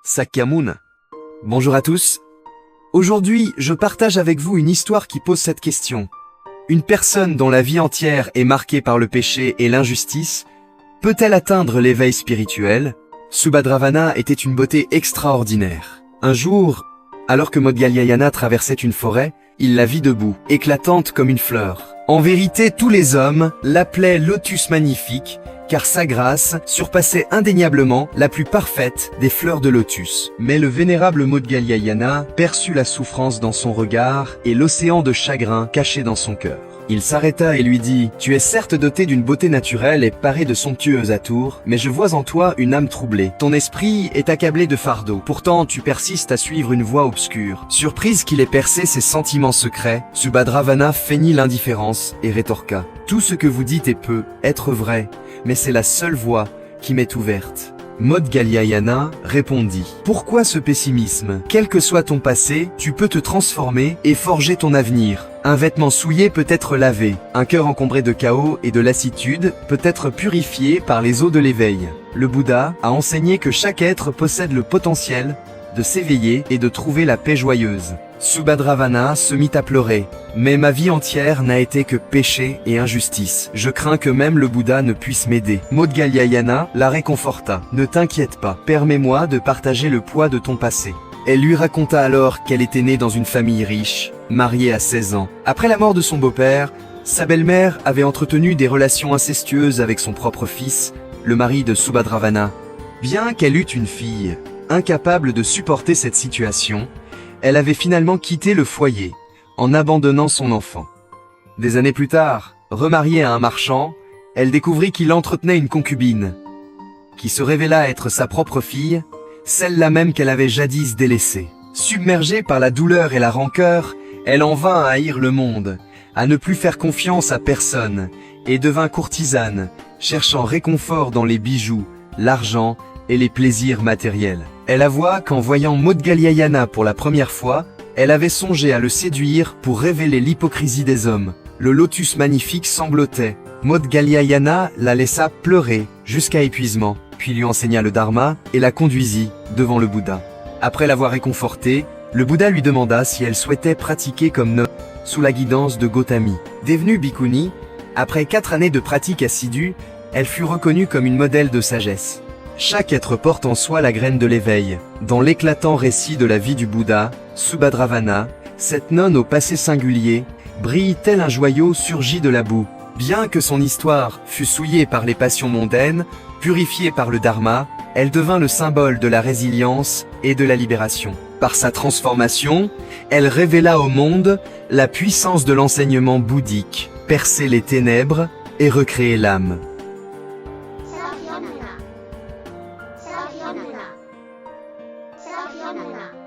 Sakyamuni. Bonjour à tous. Aujourd'hui, je partage avec vous une histoire qui pose cette question. Une personne dont la vie entière est marquée par le péché et l'injustice, peut-elle atteindre l'éveil spirituel? Subhadravana était une beauté extraordinaire. Un jour, alors que Maudgalyayana traversait une forêt, il la vit debout, éclatante comme une fleur. En vérité, tous les hommes l'appelaient Lotus magnifique, car sa grâce surpassait indéniablement la plus parfaite des fleurs de lotus. Mais le vénérable Maudgalyayana perçut la souffrance dans son regard et l'océan de chagrin caché dans son cœur. Il s'arrêta et lui dit « Tu es certes doté d'une beauté naturelle et paré de somptueux atours, mais je vois en toi une âme troublée. Ton esprit est accablé de fardeau. Pourtant, tu persistes à suivre une voie obscure. » Surprise qu'il ait percé ses sentiments secrets, Subhadravana feignit l'indifférence et rétorqua « Tout ce que vous dites peut être vrai, mais c'est la seule voie qui m'est ouverte. » Maudgalyayana répondit « Pourquoi ce pessimisme? Quel que soit ton passé, tu peux te transformer et forger ton avenir. Un vêtement souillé peut être lavé, un cœur encombré de chaos et de lassitude peut être purifié par les eaux de l'éveil. Le Bouddha a enseigné que chaque être possède le potentiel de s'éveiller et de trouver la paix joyeuse. » Subhadravana se mit à pleurer. « Mais ma vie entière n'a été que péché et injustice. Je crains que même le Bouddha ne puisse m'aider. » Maudgalyayana la réconforta. « Ne t'inquiète pas, permets-moi de partager le poids de ton passé. » Elle lui raconta alors qu'elle était née dans une famille riche, mariée à 16 ans. Après la mort de son beau-père, sa belle-mère avait entretenu des relations incestueuses avec son propre fils, le mari de Subhadravana. Bien qu'elle eût une fille, incapable de supporter cette situation, elle avait finalement quitté le foyer, en abandonnant son enfant. Des années plus tard, remariée à un marchand, elle découvrit qu'il entretenait une concubine, qui se révéla être sa propre fille, celle-là même qu'elle avait jadis délaissée. Submergée par la douleur et la rancœur, elle en vint à haïr le monde, à ne plus faire confiance à personne, et devint courtisane, cherchant réconfort dans les bijoux, l'argent et les plaisirs matériels. Elle avoua qu'en voyant Maudgalyayana pour la première fois, elle avait songé à le séduire pour révéler l'hypocrisie des hommes. Le lotus magnifique sanglotait. Maudgalyayana la laissa pleurer jusqu'à épuisement, puis lui enseigna le dharma et la conduisit devant le Bouddha. Après l'avoir réconfortée, le Bouddha lui demanda si elle souhaitait pratiquer comme nonne sous la guidance de Gautami. Devenue bhikkhuni, après 4 années de pratique assidue, elle fut reconnue comme une modèle de sagesse. Chaque être porte en soi la graine de l'éveil. Dans l'éclatant récit de la vie du Bouddha, Subhadravana, cette nonne au passé singulier, brille tel un joyau surgi de la boue. Bien que son histoire fût souillée par les passions mondaines, purifiée par le dharma, elle devint le symbole de la résilience et de la libération. Par sa transformation, elle révéla au monde la puissance de l'enseignement bouddhique, percer les ténèbres et recréer l'âme. Sayonara.